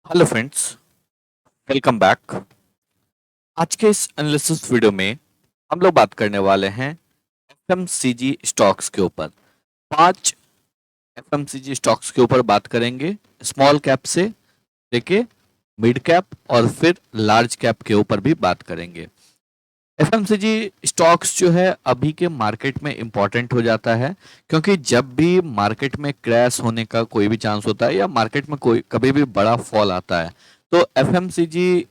Hello friends, welcome back. आज के इस एनालिसिस वीडियो में हम लोग बात करने वाले हैं एफएमसीजी स्टॉक्स के ऊपर। 5 एफएमसीजी स्टॉक्स के ऊपर बात करेंगे, स्मॉल कैप से लेके मिड कैप और फिर लार्ज कैप के ऊपर भी बात करेंगे। एफएमसीजी स्टॉक्स जो है अभी के मार्केट में इंपॉर्टेंट हो जाता है, क्योंकि जब भी मार्केट में क्रैश होने का कोई भी चांस होता है या मार्केट में कोई कभी भी बड़ा फॉल आता है तो एफएमसीजी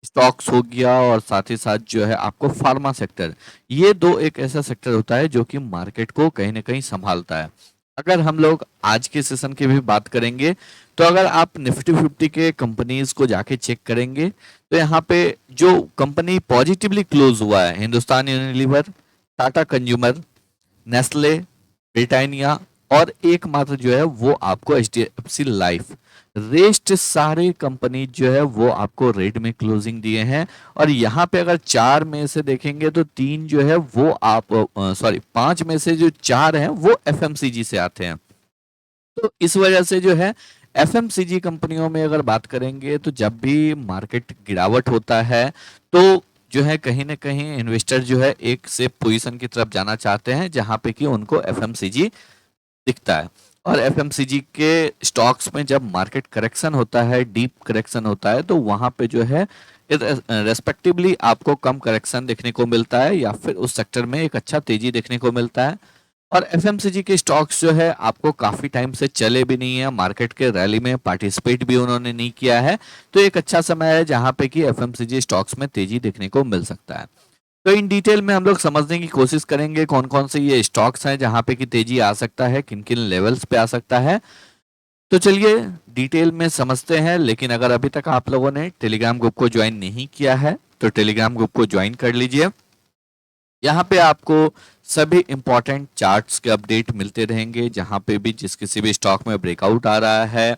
स्टॉक्स हो गया और साथ ही साथ जो है आपको फार्मा सेक्टर, ये दो एक ऐसा सेक्टर होता है जो कि मार्केट को कहीं ना कहीं संभालता है। अगर हम लोग आज के सेशन की भी बात करेंगे तो अगर आप निफ्टी 50 के कंपनीज को जाके चेक करेंगे तो यहाँ पे जो कंपनी पॉजिटिवली क्लोज हुआ है, Hindustan Unilever, Tata consumer, Nestle, Britannia और एकमात्र जो है वो आपको एचडीएफसी लाइफ। रेस्ट सारे कंपनी जो है वो आपको रेड में क्लोजिंग दिए हैं। और यहाँ पे अगर चार में से देखेंगे तो तीन जो है वो आप पांच में से जो चार हैं वो एफएमसीजी से आते हैं। तो इस वजह से जो है एफएमसीजी कंपनियों में अगर बात करेंगे तो जब भी मार्केट गिरावट होता है तो जो है कहीं ना कहीं इन्वेस्टर जो है एक सेफ पोजीशन की तरफ जाना चाहते हैं जहां पे कि उनको एफएमसीजी दिखता है। और एफएमसीजी के स्टॉक्स में जब मार्केट करेक्शन होता है, डीप करेक्शन होता है, तो वहां पे जो है रेस्पेक्टिवली आपको कम करेक्शन देखने को मिलता है या फिर उस सेक्टर में एक अच्छा तेजी देखने को मिलता है। और एफएमसीजी के स्टॉक्स जो है आपको काफी टाइम से चले भी नहीं है, मार्केट के रैली में पार्टिसिपेट भी उन्होंने नहीं किया है। तो एक अच्छा समय है जहां पे कि एफएमसीजी स्टॉक्स में तेजी देखने को मिल सकता है। तो इन डिटेल में हम लोग समझने की कोशिश करेंगे कौन कौन से ये स्टॉक्स हैं जहां पे कि तेजी आ सकता है, किन किन लेवल्स पे आ सकता है। तो चलिए डिटेल में समझते हैं। लेकिन अगर अभी तक आप लोगों ने टेलीग्राम ग्रुप को ज्वाइन नहीं किया है तो टेलीग्राम ग्रुप को ज्वाइन कर लीजिए। यहाँ पे आपको सभी इंपॉर्टेंट चार्ट्स के अपडेट मिलते रहेंगे, जहां पे भी जिस किसी भी स्टॉक में ब्रेकआउट आ रहा है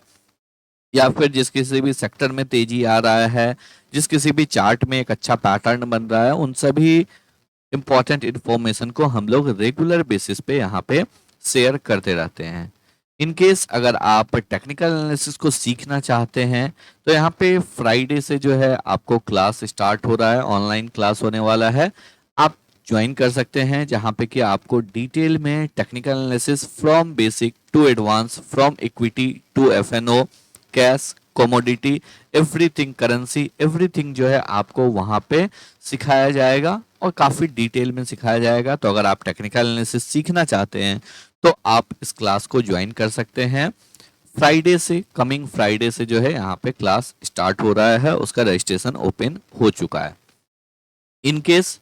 या फिर जिस किसी भी सेक्टर में तेजी आ रहा है, जिस किसी भी चार्ट में एक अच्छा पैटर्न बन रहा है, उन सभी इंपॉर्टेंट इन्फॉर्मेशन को हम लोग रेगुलर बेसिस पे यहाँ पे शेयर करते रहते हैं। इन केस अगर आप टेक्निकल एनालिसिस को सीखना चाहते हैं तो यहाँ पे फ्राइडे से जो है आपको क्लास स्टार्ट हो रहा है, ऑनलाइन क्लास होने वाला है। आप ज्वाइन कर सकते हैं जहाँ पे कि आपको डिटेल में technical analysis from basic to advance, from equity to FNO, cash, commodity, everything, currency, everything जो है आपको वहां पे सिखाया जाएगा और काफी डिटेल में सिखाया जाएगा। तो अगर आप टेक्निकल एनालिसिस सीखना चाहते हैं तो आप इस क्लास को ज्वाइन कर सकते हैं। फ्राइडे से, कमिंग फ्राइडे से जो है यहाँ पे क्लास स्टार्ट हो रहा है, उसका रजिस्ट्रेशन ओपन हो चुका है। इन केस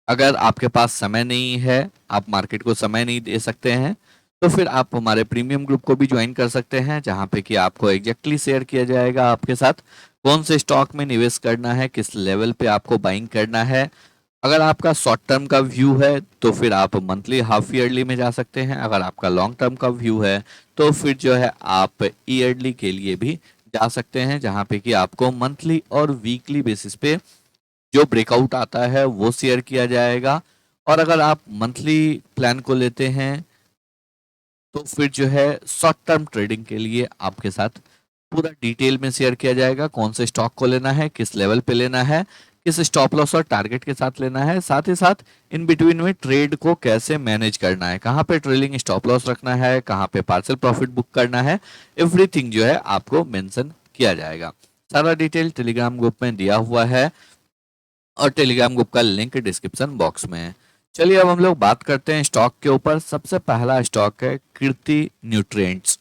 अगर आपके पास समय नहीं है, आप मार्केट को समय नहीं दे सकते हैं, तो फिर आप हमारे प्रीमियम ग्रुप को भी ज्वाइन कर सकते हैं, जहां पे कि आपको एग्जैक्टली शेयर किया जाएगा आपके साथ कौन से स्टॉक में निवेश करना है, किस लेवल पे आपको बाइंग करना है। अगर आपका शॉर्ट टर्म का व्यू है तो फिर आप मंथली, हाफ ईयरली में जा सकते हैं। अगर आपका लॉन्ग टर्म का व्यू है तो फिर जो है आप ईयरली के लिए भी जा सकते हैं, जहां पे कि आपको मंथली और वीकली बेसिस पे जो ब्रेकआउट आता है वो शेयर किया जाएगा। और अगर आप मंथली प्लान को लेते हैं तो फिर जो है शॉर्ट टर्म ट्रेडिंग के लिए आपके साथ पूरा डिटेल में शेयर किया जाएगा कौन से स्टॉक को लेना है, किस लेवल पे लेना है, किस स्टॉप लॉस और टारगेट के साथ लेना है, साथ ही साथ इन बिटवीन में ट्रेड को कैसे मैनेज करना है, कहाँ पे ट्रेलिंग स्टॉप लॉस रखना है, कहाँ पे पार्सल प्रॉफिट बुक करना है, एवरीथिंग जो है आपको मेंशन किया जाएगा। सारा डिटेल टेलीग्राम ग्रुप में दिया हुआ है और टेलीग्राम ग्रुप का लिंक डिस्क्रिप्शन बॉक्स में है। चलिए अब हम लोग बात करते हैं स्टॉक के ऊपर। सबसे पहला स्टॉक है कीर्ति न्यूट्रिएंट्स।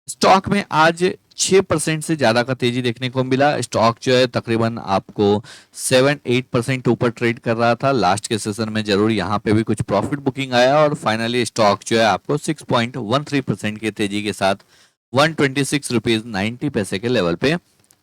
स्टॉक में आज 6% से ज्यादा का तेजी देखने को मिला। स्टॉक जो है तकरीबन आपको 7-8% ऊपर ट्रेड कर रहा था। लास्ट के सेशन में जरूर यहाँ पे भी कुछ प्रॉफिट बुकिंग आया और फाइनली स्टॉक जो है आपको 6.13% की तेजी के साथ 126 रुपीज 90 पैसे के लेवल पे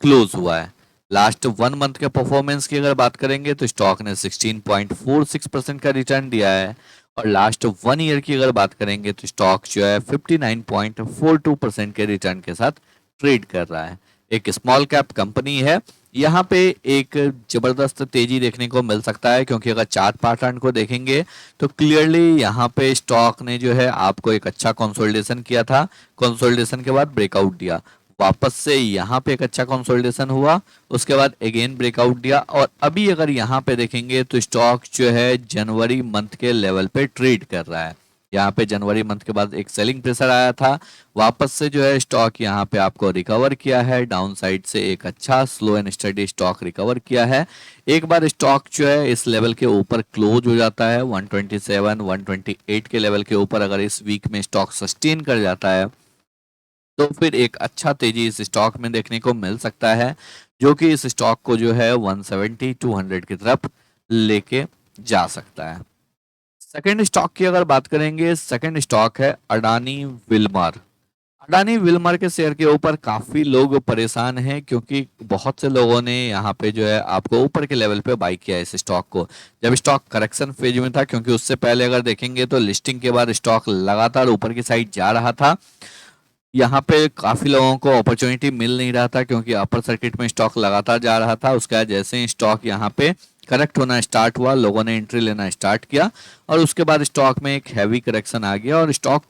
क्लोज हुआ है। लास्ट 1 मंथ के परफॉर्मेंस की अगर बात करेंगे तो स्टॉक ने 16.46% का रिटर्न दिया है। और लास्ट 1 ईयर की अगर बात करेंगे तो स्टॉक जो है 59.42% के रिटर्न के साथ ट्रेड कर रहा है। एक स्मॉल कैप कंपनी है। यहाँ पे एक जबरदस्त तेजी देखने को मिल सकता है, क्योंकि अगर चार्ट पैटर्न को देखेंगे तो क्लियरली यहाँ पे स्टॉक ने जो है आपको एक अच्छा कंसोलिडेशन किया था। कंसोलिडेशन के बाद ब्रेकआउट दिया, वापस से यहाँ पे एक अच्छा कंसोलिडेशन हुआ, उसके बाद अगेन ब्रेकआउट दिया, और अभी अगर यहाँ पे देखेंगे तो स्टॉक जो है जनवरी मंथ के लेवल पे ट्रेड कर रहा है। यहाँ पे जनवरी मंथ के बाद एक सेलिंग प्रेशर आया था, वापस से जो है स्टॉक यहाँ पे आपको रिकवर किया है, डाउन साइड से एक अच्छा slow and study stock recover किया है। एक बार स्टॉक जो है इस लेवल के ऊपर क्लोज हो जाता है 127 128 के लेवल के ऊपर, अगर इस वीक में स्टॉक सस्टेन कर जाता है तो फिर एक अच्छा तेजी इस स्टॉक में देखने को मिल सकता है, जो कि इस स्टॉक को जो है 170 200 की तरफ लेके जा सकता है। सेकंड स्टॉक की अगर बात करेंगे, सेकंड स्टॉक है अडानी विल्मर। अडानी विल्मर के शेयर के ऊपर काफी लोग परेशान हैं, क्योंकि बहुत से लोगों ने यहाँ पे जो है आपको ऊपर के लेवल पे बाई किया इस स्टॉक को, जब स्टॉक करेक्शन फेज में था। क्योंकि उससे पहले अगर देखेंगे तो लिस्टिंग के बाद स्टॉक लगातार ऊपर की साइड जा रहा था, यहाँ पे काफी लोगों को अपॉर्चुनिटी मिल नहीं रहा था, क्योंकि अपर सर्किट में स्टॉक लगातार जा रहा था। उसके बाद जैसे ही स्टॉक यहाँ पे करेक्ट होना स्टार्ट हुआ, लोगों ने एंट्री लेना स्टार्ट किया, और उसके बाद स्टॉक में एक हैवी करेक्शन आ गया, और स्टॉक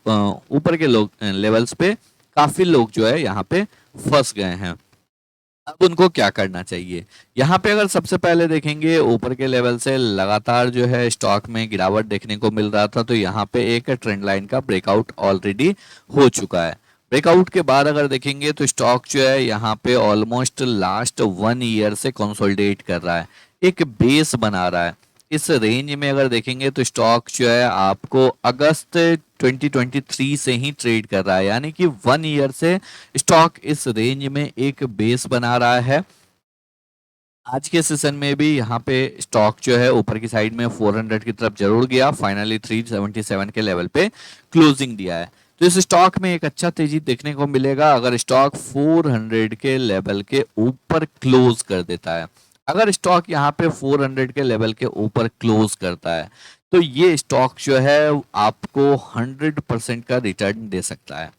ऊपर के लोग लेवल्स पे काफी लोग जो है यहाँ पे फंस गए हैं। अब उनको क्या करना चाहिए? यहाँ पे अगर सबसे पहले देखेंगे, ऊपर के लेवल से लगातार जो है स्टॉक में गिरावट देखने को मिल रहा था, तो यहाँ पे एक ट्रेंड लाइन का ब्रेकआउट ऑलरेडी हो चुका है। ब्रेकआउट के बाद अगर देखेंगे तो स्टॉक जो है यहाँ पे ऑलमोस्ट लास्ट 1 ईयर से कंसोलिडेट कर रहा है, एक बेस बना रहा है। इस रेंज में अगर देखेंगे तो स्टॉक जो है आपको अगस्त 2023 से ही ट्रेड कर रहा है, यानी कि 1 ईयर से स्टॉक इस रेंज में एक बेस बना रहा है। आज के सेशन में भी यहाँ पे स्टॉक जो है ऊपर की साइड में 400 की तरफ जरूर गया, फाइनली 377 के लेवल पे क्लोजिंग दिया है। तो इस स्टॉक में एक अच्छा तेजी देखने को मिलेगा अगर स्टॉक 400 के लेवल के ऊपर क्लोज कर देता है। अगर स्टॉक यहाँ पे 400 के लेवल के ऊपर क्लोज करता है तो ये स्टॉक जो है आपको 100% का रिटर्न दे सकता है।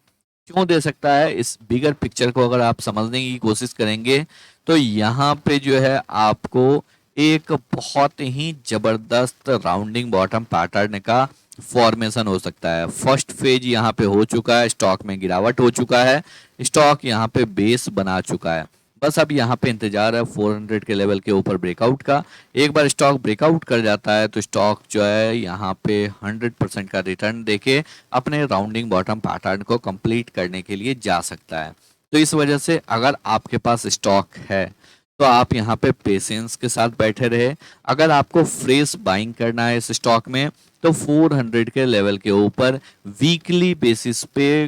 क्यों दे सकता है? इस बिगर पिक्चर को अगर आप समझने की कोशिश करेंगे तो यहाँ पे जो है आपको एक बहुत ही जबरदस्त राउंडिंग बॉटम पैटर्न का फॉर्मेशन हो सकता है। फर्स्ट फेज यहाँ पे हो चुका है, स्टॉक में गिरावट हो चुका है, स्टॉक यहाँ पे बेस बना चुका है। बस अब यहाँ पे इंतजार है 400 के लेवल के ऊपर ब्रेकआउट का। एक बार स्टॉक ब्रेकआउट कर जाता है तो स्टॉक जो है यहाँ पे 100% का रिटर्न देके अपने राउंडिंग बॉटम पैटर्न को कंप्लीट करने के लिए जा सकता है। तो इस वजह से अगर आपके पास स्टॉक है तो आप यहाँ पे पेशेंस के साथ बैठे रहे। अगर आपको फ्रेश बाइंग करना है इस स्टॉक में तो 400 के लेवल के ऊपर वीकली बेसिस पे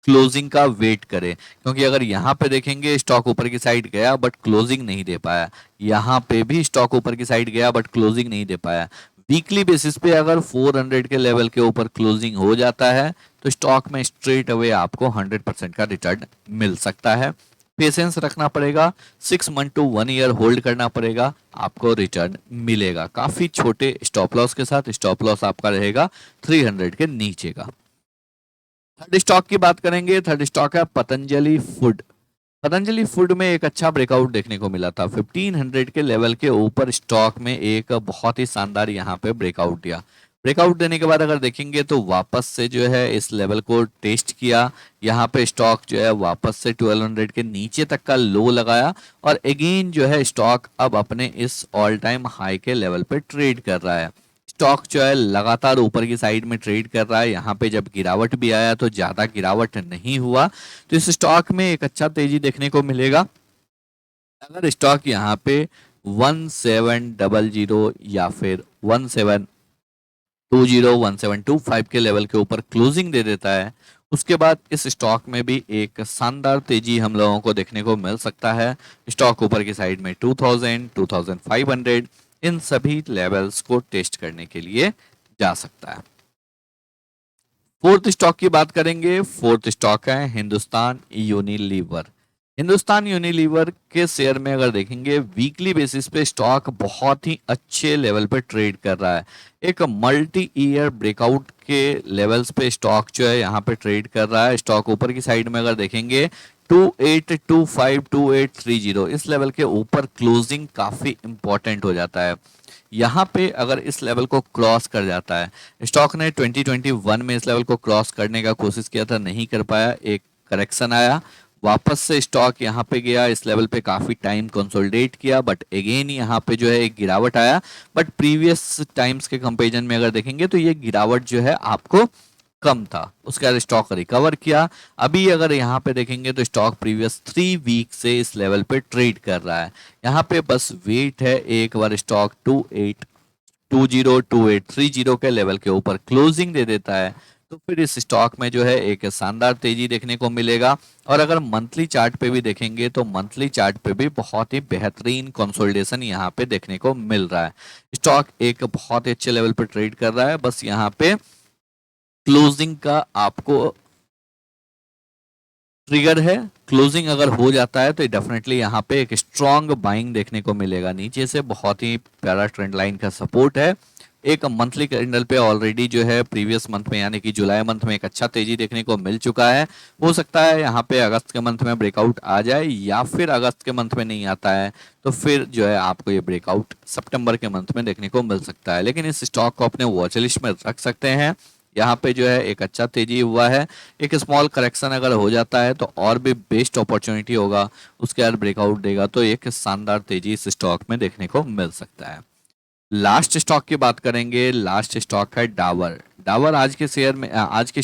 क्लोजिंग का वेट करें, क्योंकि अगर यहाँ पे देखेंगे स्टॉक ऊपर की साइड गया बट क्लोजिंग नहीं दे पाया, यहाँ पे भी स्टॉक ऊपर की साइड गया बट क्लोजिंग नहीं दे पाया। वीकली बेसिस पे अगर 400 के लेवल के ऊपर क्लोजिंग हो जाता है तो स्टॉक में स्ट्रेट अवे आपको 100% का रिटर्न मिल सकता है। पेशेंस रखना पड़ेगा, 6 मंथ टू 1 ईयर होल्ड करना पड़ेगा, आपको रिटर्न मिलेगा। काफी छोटे स्टॉप लॉस के साथ। स्टॉप लॉस आपका रहेगा 300 के नीचे का। थर्ड स्टॉक की बात करेंगे, थर्ड स्टॉक है पतंजलि फूड। पतंजलि फूड में एक अच्छा ब्रेकआउट देखने को मिला था 1500 के लेवल के ऊपर, स्टॉक में एक बहुत ही शानदार यहाँ पे ब्रेकआउट दिया। ब्रेकआउट देने के बाद अगर देखेंगे तो वापस से जो है इस लेवल को टेस्ट किया, यहाँ पे स्टॉक जो है वापस से 1200 के नीचे तक का लो लगाया, और अगेन जो है स्टॉक अब अपने इस ऑल टाइम हाई के लेवल पे ट्रेड कर रहा है। स्टॉक जो है लगातार ऊपर की साइड में ट्रेड कर रहा है। यहाँ पे जब गिरावट भी आया तो ज्यादा गिरावट नहीं हुआ, तो इस स्टॉक में एक अच्छा तेजी देखने को मिलेगा अगर स्टॉक यहाँ पे 1700 या फिर 1720 1725 के लेवल के ऊपर क्लोजिंग दे देता है। उसके बाद इस स्टॉक में भी एक शानदार तेजी हम लोगों को देखने को मिल सकता है। स्टॉक ऊपर की साइड में 2000 2500 इन सभी लेवल्स को टेस्ट करने के लिए जा सकता है। फोर्थ स्टॉक की बात करेंगे, फोर्थ स्टॉक है हिंदुस्तान यूनिलीवर। हिंदुस्तान यूनिलीवर के शेयर में अगर देखेंगे वीकली बेसिस पे स्टॉक बहुत ही अच्छे लेवल पे ट्रेड कर रहा है। एक मल्टी ईयर ब्रेकआउट के लेवल्स पे स्टॉक जो है यहाँ पे ट्रेड कर रहा है। स्टॉक ऊपर की साइड में अगर देखेंगे 2825 2830 इस लेवल के ऊपर क्लोजिंग काफी इंपॉर्टेंट हो जाता है। यहाँ पे अगर इस लेवल को क्रॉस कर जाता है, स्टॉक ने 2021 में इस लेवल को क्रॉस करने का कोशिश किया था, नहीं कर पाया, एक करेक्शन आया, वापस से स्टॉक यहाँ पे गया, इस लेवल पे काफी टाइम कंसोलिडेट किया, बट अगेन यहाँ पे जो है एक गिरावट आया। बट प्रीवियस टाइम्स के कंपैरिजन में अगर देखेंगे तो ये गिरावट जो है आपको कम था, उसके बाद स्टॉक रिकवर किया। अभी अगर यहाँ पे देखेंगे तो स्टॉक प्रीवियस 3 वीक से इस लेवल पे ट्रेड कर रहा है। यहाँ पे बस वेट है, एक बार स्टॉक 2820 के लेवल के ऊपर क्लोजिंग दे देता है तो फिर इस स्टॉक में जो है एक शानदार तेजी देखने को मिलेगा। और अगर मंथली चार्ट पे भी देखेंगे तो मंथली चार्ट पे भी बहुत ही बेहतरीन कंसोलिडेशन यहाँ पे देखने को मिल रहा है। स्टॉक एक बहुत ही अच्छे लेवल पे ट्रेड कर रहा है, बस यहाँ पे क्लोजिंग का आपको ट्रिगर है। क्लोजिंग अगर हो जाता है तो डेफिनेटली यहाँ पे एक स्ट्रॉन्ग बाइंग देखने को मिलेगा। नीचे से बहुत ही प्यारा ट्रेंड लाइन का सपोर्ट है। एक मंथली कैंडल पे ऑलरेडी जो है प्रीवियस मंथ में यानी कि जुलाई मंथ में एक अच्छा तेजी देखने को मिल चुका है। हो सकता है यहाँ पे अगस्त के मंथ में ब्रेकआउट आ जाए, या फिर अगस्त के मंथ में नहीं आता है तो फिर जो है आपको ये ब्रेकआउट सितंबर के मंथ में देखने को मिल सकता है। लेकिन इस स्टॉक को अपने वॉच लिस्ट में रख सकते हैं। यहाँ पे जो है एक अच्छा तेजी हुआ है। एक स्मॉल करेक्शन अगर हो जाता है तो और भी बेस्ट अपॉर्चुनिटी होगा, उसके बाद ब्रेकआउट देगा तो एक शानदार तेजी इस स्टॉक में देखने को मिल सकता है। लास्ट स्टॉक की बात करेंगे, लास्ट स्टॉक है डाबर। डाबर आज के शेयर में आज के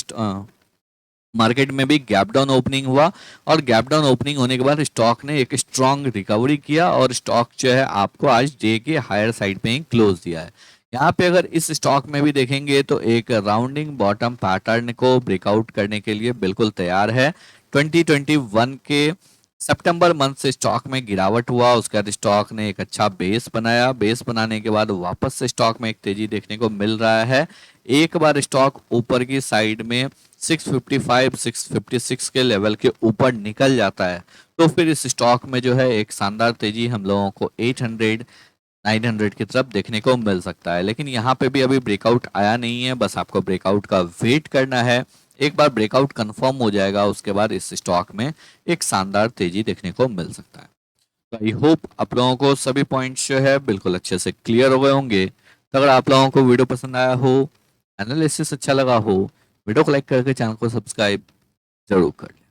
मार्केट में भी गैप डाउन ओपनिंग हुआ, और गैप डाउन ओपनिंग होने के बाद स्टॉक ने एक स्ट्रॉन्ग रिकवरी किया और स्टॉक जो है आपको आज डे के हायर साइड पे ही क्लोज दिया है। यहाँ पे अगर इस स्टॉक में भी देखेंगे तो एक राउंडिंग बॉटम पैटर्न को ब्रेकआउट करने के लिए बिल्कुल तैयार है। 2021 के सितंबर मंथ से स्टॉक में गिरावट हुआ, उसके बाद स्टॉक ने एक अच्छा बेस बनाया। बेस बनाने के बाद वापस से स्टॉक में एक तेजी देखने को मिल रहा है। एक बार स्टॉक ऊपर की साइड में 655 656 के लेवल के ऊपर निकल जाता है तो फिर इस स्टॉक में जो है एक शानदार तेजी हम लोगों को 800 900 की तरफ देखने को मिल सकता है। लेकिन यहाँ पे भी अभी ब्रेकआउट आया नहीं है, बस आपको ब्रेकआउट का वेट करना है। एक बार ब्रेकआउट कंफर्म हो जाएगा उसके बाद इस स्टॉक में एक शानदार तेजी देखने को मिल सकता है। तो आई होप आप लोगों को सभी पॉइंट्स जो है बिल्कुल अच्छे से क्लियर हो गए होंगे। तो अगर आप लोगों को वीडियो पसंद आया हो, एनालिसिस अच्छा लगा हो, वीडियो को लाइक करके चैनल को सब्सक्राइब जरूर कर लें।